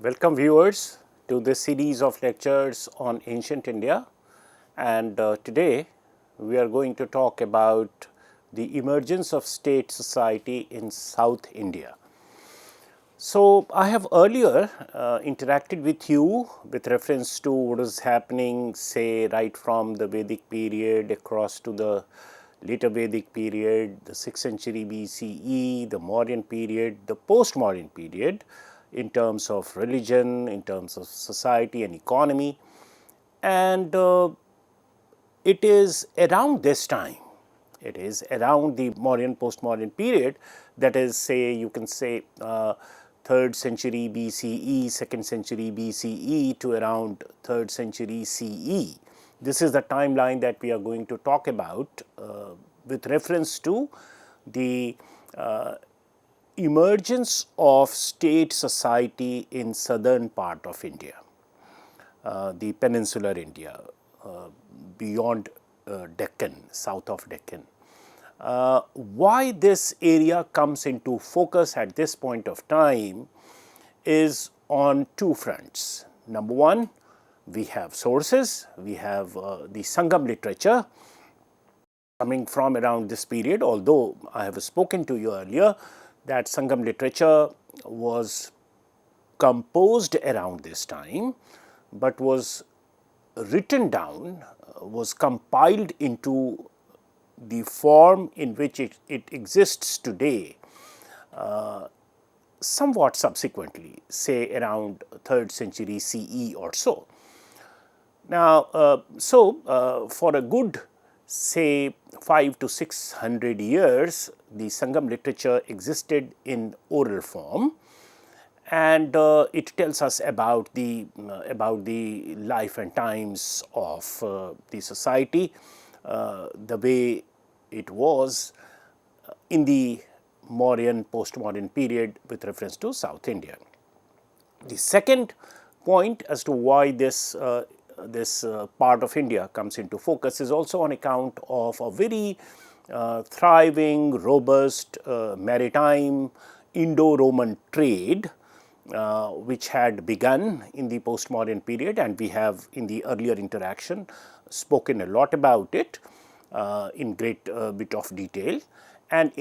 Welcome viewers to this series of lectures on ancient India, and today we are going to talk about the emergence of state society in South India. So, I have earlier interacted with you with reference to what is happening, say, right from the Vedic period across to the later Vedic period, the 6th century BCE, the Mauryan period, the post-Mauryan period, in terms of religion, in terms of society and economy. And it is around this time, it is around the Mauryan, post-Mauryan period, that is, say, you can say 3rd century BCE, 2nd century BCE to around 3rd century CE. This is the timeline that we are going to talk about with reference to the emergence of state society in southern part of India, the peninsular India, beyond Deccan, south of Deccan. Why this area comes into focus at this point of time is on two fronts. Number one, we have sources, we have the Sangam literature coming from around this period, although I have spoken to you earlier that Sangam literature was composed around this time, but was written down, was compiled into the form in which it exists today somewhat subsequently, say around 3rd century CE or so. Now, for a good say 500 to 600 years, the Sangam literature existed in oral form, and it tells us about the life and times of the society, the way it was in the Mauryan, post-Mauryan period with reference to South India. The second point as to why this part of India comes into focus is also on account of a very thriving, robust maritime Indo-Roman trade which had begun in the post-Mauryan period, and we have in the earlier interaction spoken a lot about it in great bit of detail. And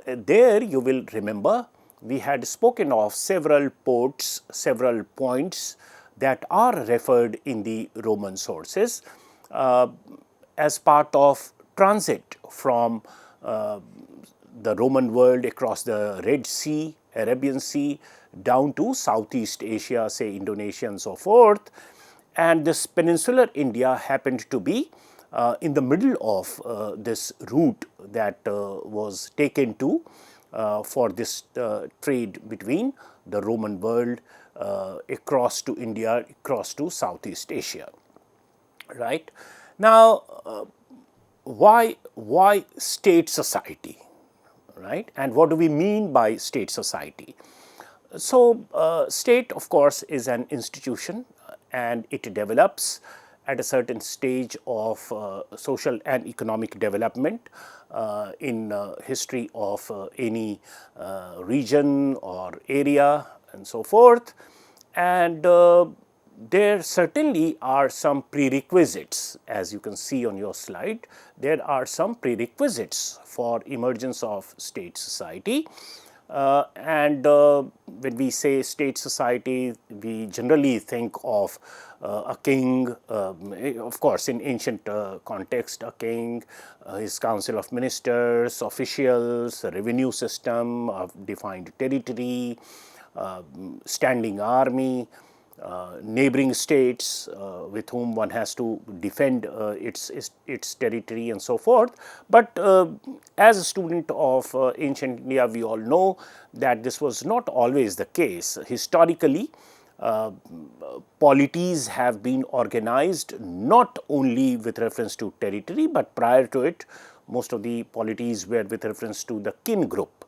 there you will remember we had spoken of several ports, several points that are referred in the Roman sources as part of transit from the Roman world across the Red Sea, Arabian Sea, down to Southeast Asia, say Indonesia and so forth. And this peninsular India happened to be in the middle of this route that was taken to for this trade between the Roman world across to India, across to Southeast Asia, right. Now, why state society, right, and what do we mean by state society? So, state of course is an institution and it develops at a certain stage of social and economic development in history of any region or area and so forth. And there certainly are some prerequisites, as you can see on your slide. There are some prerequisites for emergence of state society. When we say state society, we generally think of a king, of course in ancient context, a king, his council of ministers, officials, a revenue system, a defined territory, standing army, neighboring states with whom one has to defend its territory and so forth. But as a student of ancient India, we all know that this was not always the case. Historically, polities have been organized not only with reference to territory, but prior to it, most of the polities were with reference to the kin group,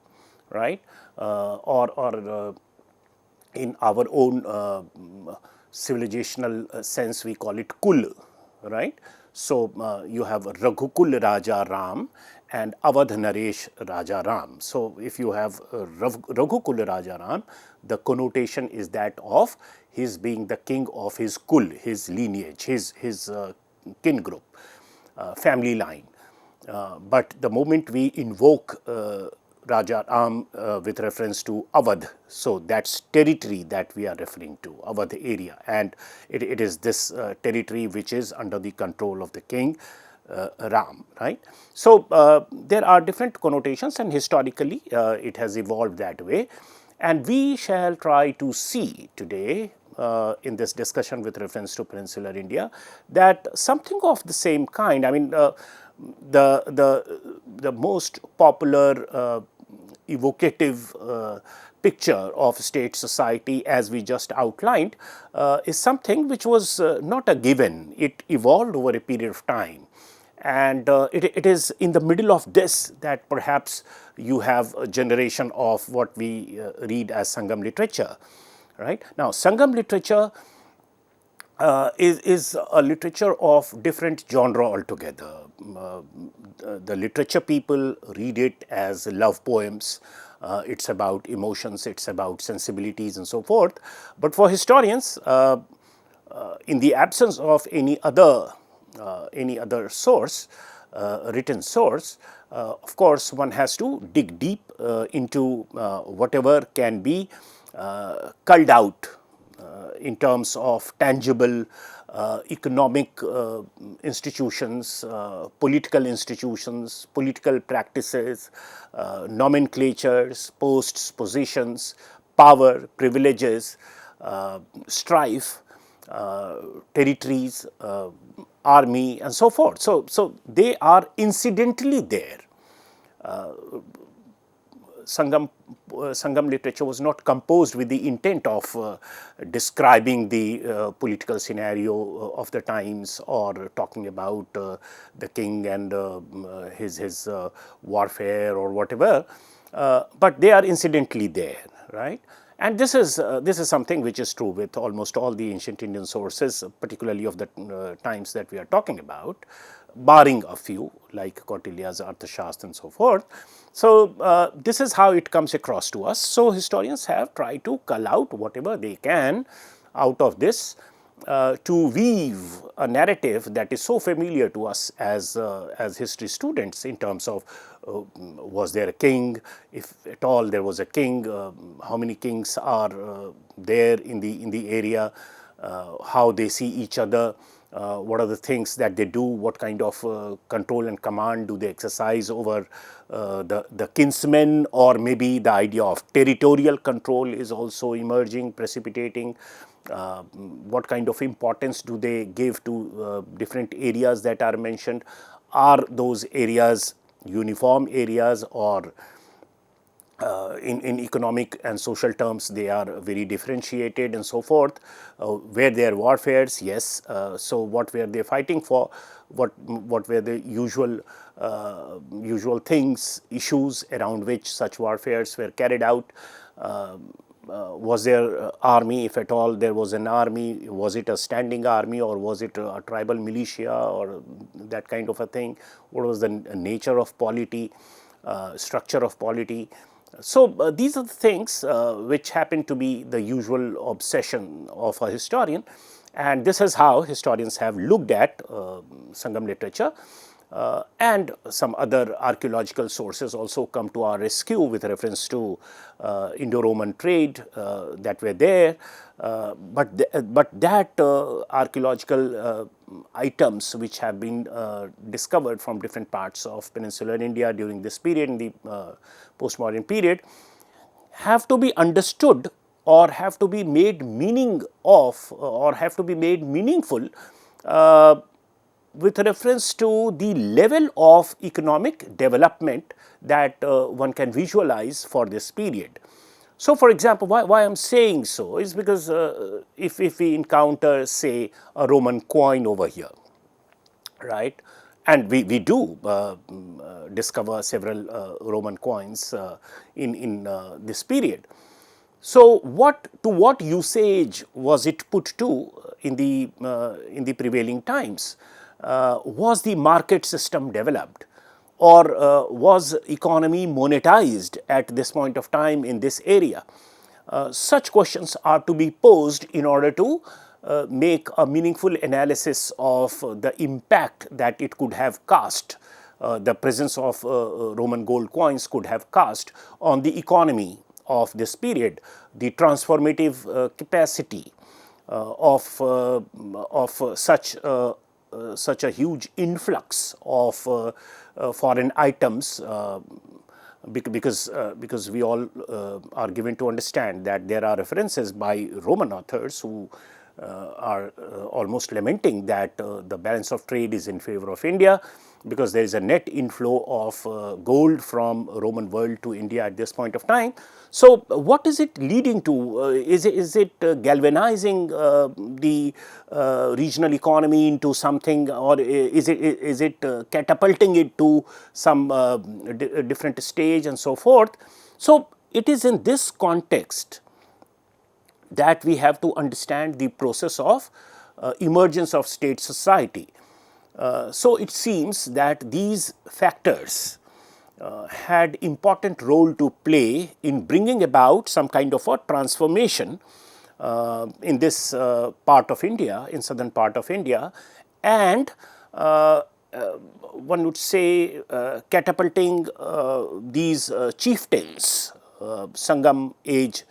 right, or in our own civilizational sense we call it kul, right? So you have Raghukul Raja Ram and Awadh Naresh Raja Ram. So if you have Raghukul Raja Ram, the connotation is that of his being the king of his kul, his lineage, his kin group, family line. But the moment we invoke Raja Ram with reference to Awadh, so that's territory that we are referring to, Awadh area, and it is this territory which is under the control of the king Ram, right? So there are different connotations, and historically it has evolved that way, and we shall try to see today in this discussion with reference to peninsular India that something of the same kind. I mean, the most popular evocative picture of state society, as we just outlined, is something which was not a given. It evolved over a period of time. And it is in the middle of this that perhaps you have a generation of what we read as Sangam literature, right? Now, Sangam literature is a literature of different genre altogether. The literature people read it as love poems. It's about emotions, it's about sensibilities and so forth. But for historians, in the absence of any other source, written source, of course, one has to dig deep into whatever can be culled out in terms of tangible economic institutions, political practices, nomenclatures, posts, positions, power, privileges, strife, territories, army, and so forth. So they are incidentally there. Sangam literature was not composed with the intent of describing the political scenario of the times or talking about the king and his warfare or whatever, but they are incidentally there, right? And this is something which is true with almost all the ancient Indian sources, particularly of the times that we are talking about, barring a few like Kautilya's Arthashastra and so forth. So this is how it comes across to us. So historians have tried to cull out whatever they can out of this to weave a narrative that is so familiar to us as history students in terms of was there a king, if at all there was a king, how many kings are there in the area, how they see each other, what are the things that they do, what kind of control and command do they exercise over the kinsmen, or maybe the idea of territorial control is also emerging, precipitating. What kind of importance do they give to different areas that are mentioned? Are those areas uniform areas, or in economic and social terms they are very differentiated and so forth? Were there warfares? Yes. So what were they fighting for? What were the usual things, issues around which such warfares were carried out? Was there army, if at all there was an army? Was it a standing army, or was it a tribal militia, or that kind of a thing? What was the nature of polity, structure of polity? So these are the things which happen to be the usual obsession of a historian, and this is how historians have looked at Sangam literature. And some other archaeological sources also come to our rescue with reference to Indo-Roman trade that were there. But that archaeological items which have been discovered from different parts of peninsular India during this period, in the postmodern period, have to be understood or have to be made meaning of, or have to be made meaningful with reference to the level of economic development that one can visualize for this period. So, for example, why I am saying so is because if we encounter, say, a Roman coin over here, right, and we do discover several Roman coins in this period. So, to what usage was it put to in the prevailing times? Was the market system developed, or was economy monetized at this point of time in this area? Such questions are to be posed in order to make a meaningful analysis of the impact that it could have cast, the presence of Roman gold coins could have cast on the economy of this period, the transformative capacity of such a huge influx of foreign items, because we all are given to understand that there are references by Roman authors who are almost lamenting that the balance of trade is in favor of India, because there is a net inflow of gold from Roman world to India at this point of time. So, what is it leading to? Is it galvanizing the regional economy into something, or is it catapulting it to some different stage and so forth? So, it is in this context that we have to understand the process of emergence of state society. So, it seems that these factors had important role to play in bringing about some kind of a transformation in this part of India, in southern part of India, and one would say catapulting these chieftains, Sangam age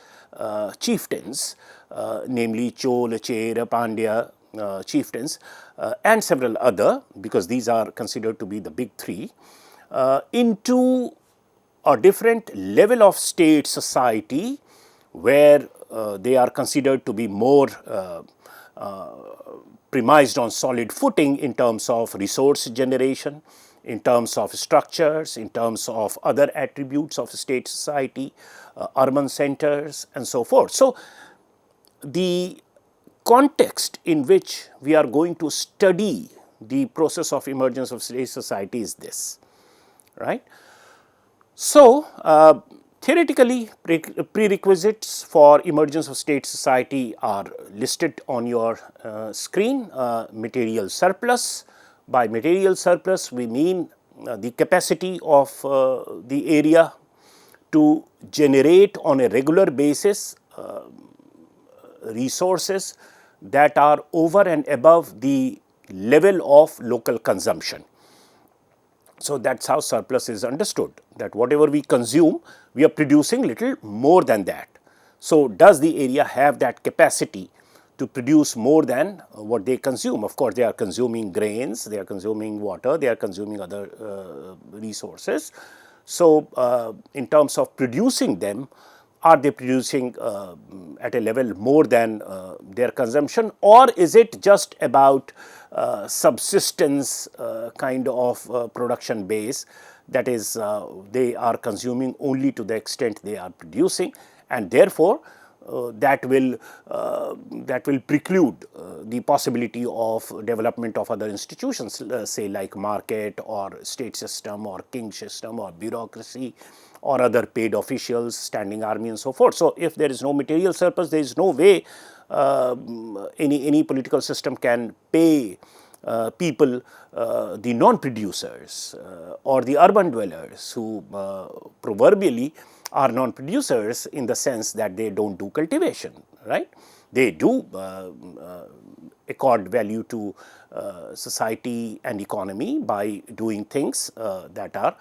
chieftains, namely Chol, Chera, Pandya chieftains, and several other, because these are considered to be the big three, into a different level of state society, where they are considered to be more premised on solid footing in terms of resource generation, in terms of structures, in terms of other attributes of state society, urban centers and so forth. So, the context in which we are going to study the process of emergence of state society is this, right. So, theoretically, prerequisites for emergence of state society are listed on your screen. Material surplus. By material surplus, we mean the capacity of the area to generate on a regular basis resources that are over and above the level of local consumption. So, that is how surplus is understood, that whatever we consume, we are producing little more than that. So, does the area have that capacity to produce more than what they consume? Of course, they are consuming grains, they are consuming water, they are consuming other resources. So, in terms of producing them, are they producing at a level more than their consumption, or is it just about subsistence kind of production base, that is they are consuming only to the extent they are producing, and therefore that will preclude the possibility of development of other institutions, say like market or state system or king system or bureaucracy or other paid officials, standing army and so forth. So, if there is no material surplus, there is no way any political system can pay people, the non-producers or the urban dwellers who proverbially are non-producers in the sense that they do not do cultivation, right. They do accord value to society and economy by doing things that are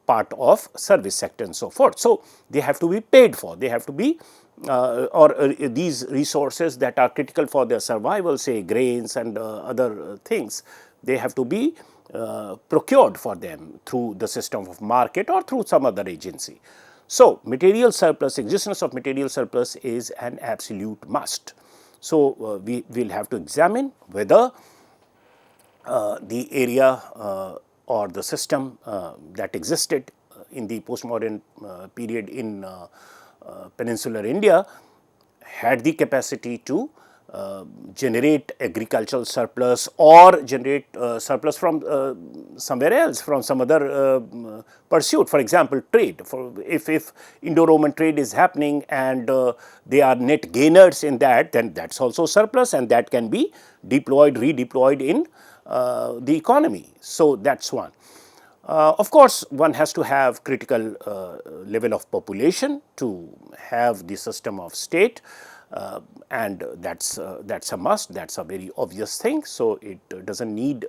part of service sector and so forth. So, they have to be paid for, they have to be these resources that are critical for their survival, say grains and other things, they have to be procured for them through the system of market or through some other agency. So, material surplus, existence of material surplus is an absolute must. So, we will have to examine whether the area or the system that existed in the postmodern period in peninsular India had the capacity to generate agricultural surplus or generate surplus from somewhere else, from some other pursuit. For example, trade. If Indo-Roman trade is happening and they are net gainers in that, then that's also surplus, and that can be deployed, redeployed in the economy. So that's one. Of course, one has to have critical level of population to have the system of state, and that's a must. That's a very obvious thing. So it doesn't need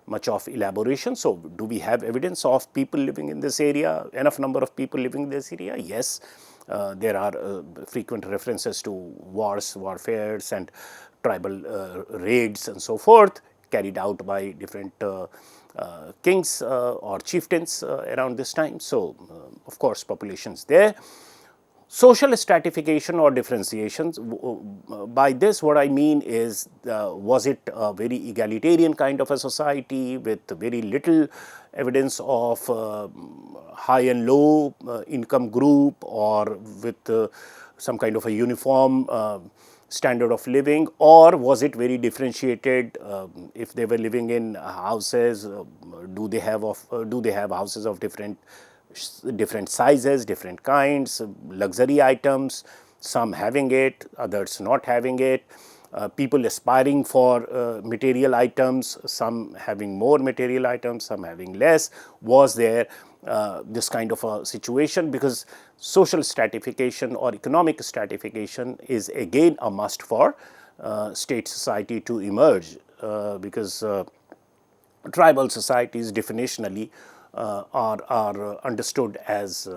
much of elaboration. So do we have evidence of people living in this area? Enough number of people living in this area? Yes. There are frequent references to wars, warfares, and tribal raids and so forth carried out by different kings or chieftains around this time. So, of course, populations there. Social stratification or differentiation, by this what I mean is, was it a very egalitarian kind of a society with very little evidence of high and low income group, or with some kind of a uniform standard of living, or was it very differentiated? If they were living in houses, do they have houses of different sizes, different kinds, luxury items, some having it, others not having it, people aspiring for material items, some having more material items, some having less. Was there this kind of a situation? Because social stratification or economic stratification is again a must for state society to emerge, because tribal societies definitionally are understood as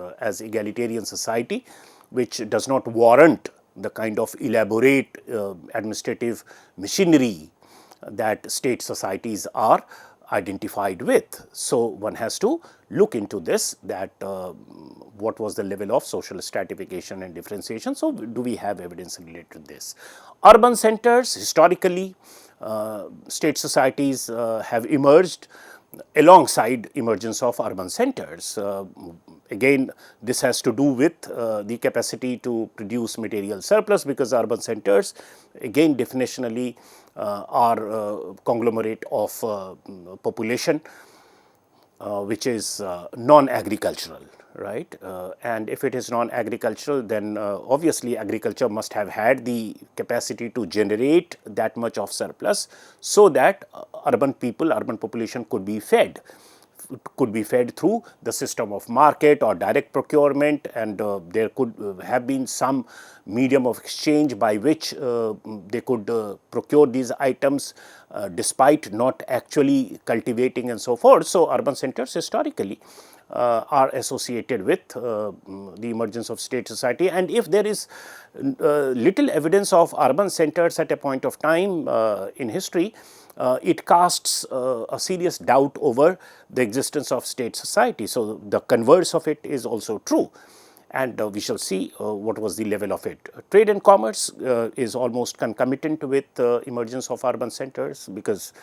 egalitarian society, which does not warrant the kind of elaborate administrative machinery that state societies are identified with. So, one has to look into this, that what was the level of social stratification and differentiation. So, do we have evidence related to this? Urban centers, historically, state societies have emerged alongside emergence of urban centers. Again, this has to do with the capacity to produce material surplus, because urban centers again definitionally are conglomerate of population which is non-agricultural, right? And if it is non-agricultural, then obviously agriculture must have had the capacity to generate that much of surplus, so that urban population could be fed through the system of market or direct procurement, and there could have been some medium of exchange by which they could procure these items despite not actually cultivating and so forth. So, urban centers historically are associated with the emergence of state society, and if there is little evidence of urban centers at a point of time in history, it casts a serious doubt over the existence of state society. So, the converse of it is also true, and we shall see what was the level of it. Trade and commerce is almost concomitant with emergence of urban centers, because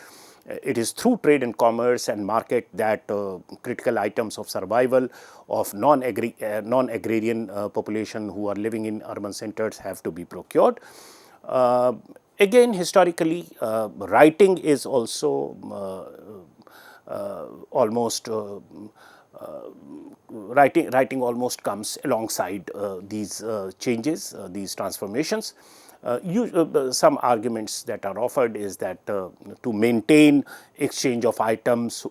it is through trade and commerce and market that critical items of survival of non-agrarian population who are living in urban centers have to be procured. Again, historically, writing is also almost writing almost comes alongside these changes, these transformations. Some arguments that are offered is that to maintain exchange of items,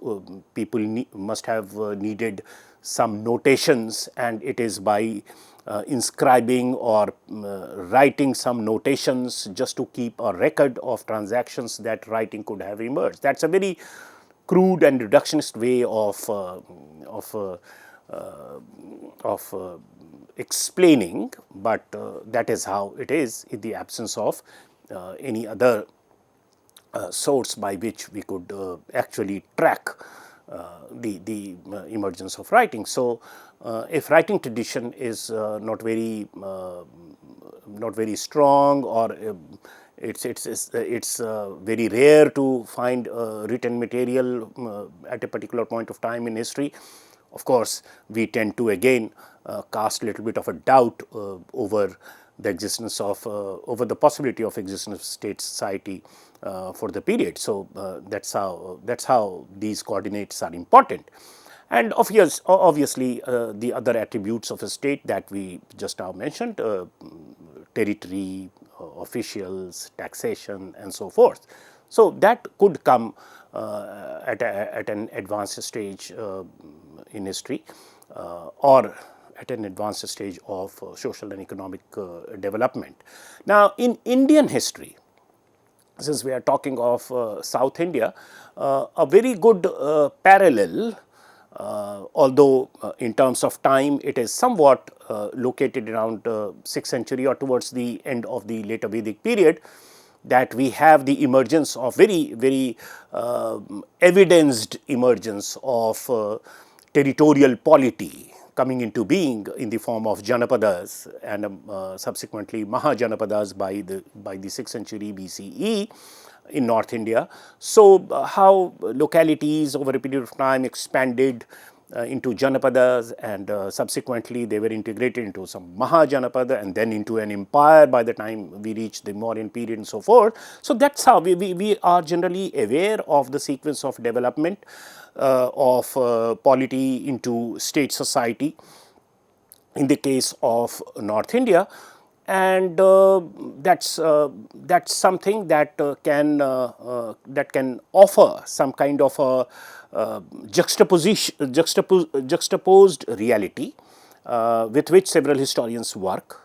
people must have needed some notations, and it is by inscribing or writing some notations just to keep a record of transactions that writing could have emerged. That's a very crude and reductionist way of explaining, but that is how it is in the absence of any other source by which we could actually track the emergence of writing. So, if writing tradition is not very strong, or it's very rare to find written material at a particular point of time in history, of course, we tend to again cast a little bit of a doubt over the existence of over the possibility of existence of state society for the period. So that's how these coordinates are important. And obviously, the other attributes of a state that we just now mentioned, territory, officials, taxation, and so forth. So that could come at an advanced stage in history, or at an advanced stage of social and economic development. Now, in Indian history, since we are talking of South India, a very good parallel, although in terms of time it is somewhat located around 6th century or towards the end of the later Vedic period, that we have the emergence of very evidenced emergence of territorial polity coming into being in the form of Janapadas and subsequently Mahajanapadas by the 6th century BCE in North India. So, how localities over a period of time expanded into Janapadas, and subsequently they were integrated into some Mahajanapada and then into an empire by the time we reach the Mauryan period and so forth. So, that is how we are generally aware of the sequence of development of polity into state society in the case of North India, and that's something that can offer some kind of a juxtaposed reality with which several historians work.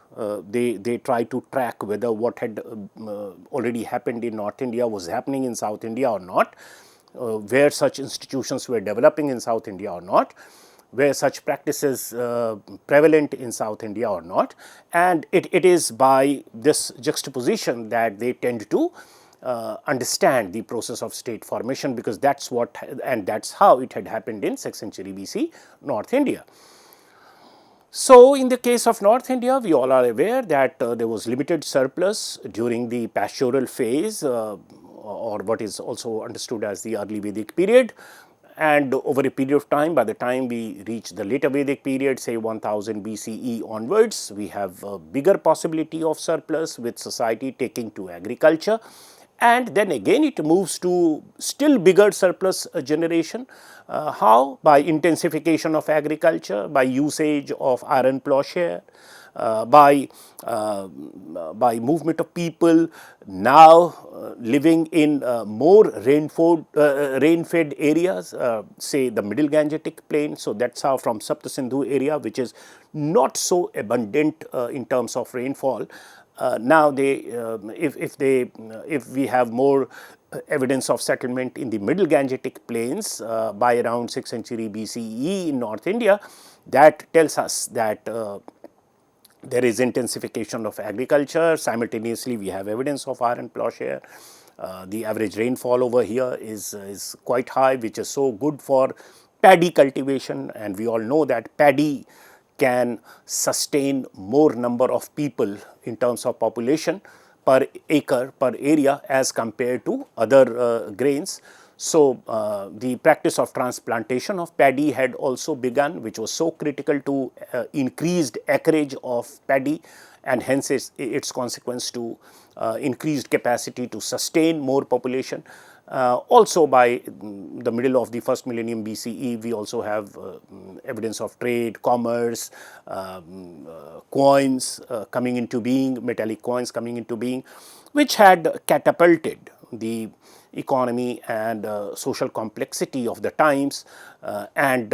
They try to track whether what had already happened in North India was happening in South India or not, where such institutions were developing in South India or not, where such practices prevalent in South India or not, and it is by this juxtaposition that they tend to understand the process of state formation, because that's what and that's how it had happened in 6th century BC North India. So, in the case of North India, we all are aware that there was limited surplus during the pastoral phase, or what is also understood as the early Vedic period. And over a period of time, by the time we reach the later Vedic period, say 1000 BCE onwards, we have a bigger possibility of surplus with society taking to agriculture. And then again it moves to still bigger surplus generation. How? By intensification of agriculture, by usage of iron plowshare, by movement of people now living in more rain-fed areas, say the middle Gangetic plain. So, that is how from Sapta Sindhu area, which is not so abundant in terms of rainfall, now if we have more evidence of settlement in the middle Gangetic plains by around 6th century BCE in North India, that tells us that there is intensification of agriculture. Simultaneously, we have evidence of iron plowshare. The average rainfall over here is quite high, which is so good for paddy cultivation, and we all know that paddy can sustain more number of people in terms of population per acre, per area, as compared to other grains. So, the practice of transplantation of paddy had also begun, which was so critical to increased acreage of paddy, and hence its consequence to increased capacity to sustain more population. Also, by the middle of the first millennium BCE, we also have evidence of trade, commerce, coins coming into being, metallic coins coming into being, which had catapulted the economy and social complexity of the times, and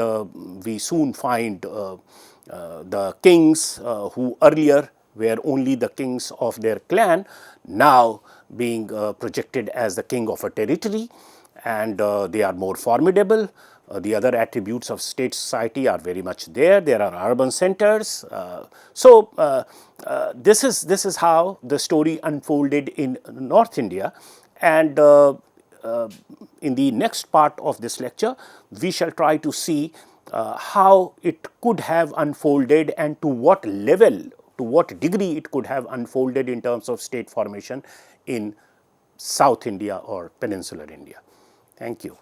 we soon find the kings who earlier were only the kings of their clan, now being projected as the king of a territory, and they are more formidable. The other attributes of state society are very much there. There are urban centers. This is how the story unfolded in North India, and in the next part of this lecture, we shall try to see how it could have unfolded and to what level, to what degree it could have unfolded in terms of state formation in South India or peninsular India. Thank you.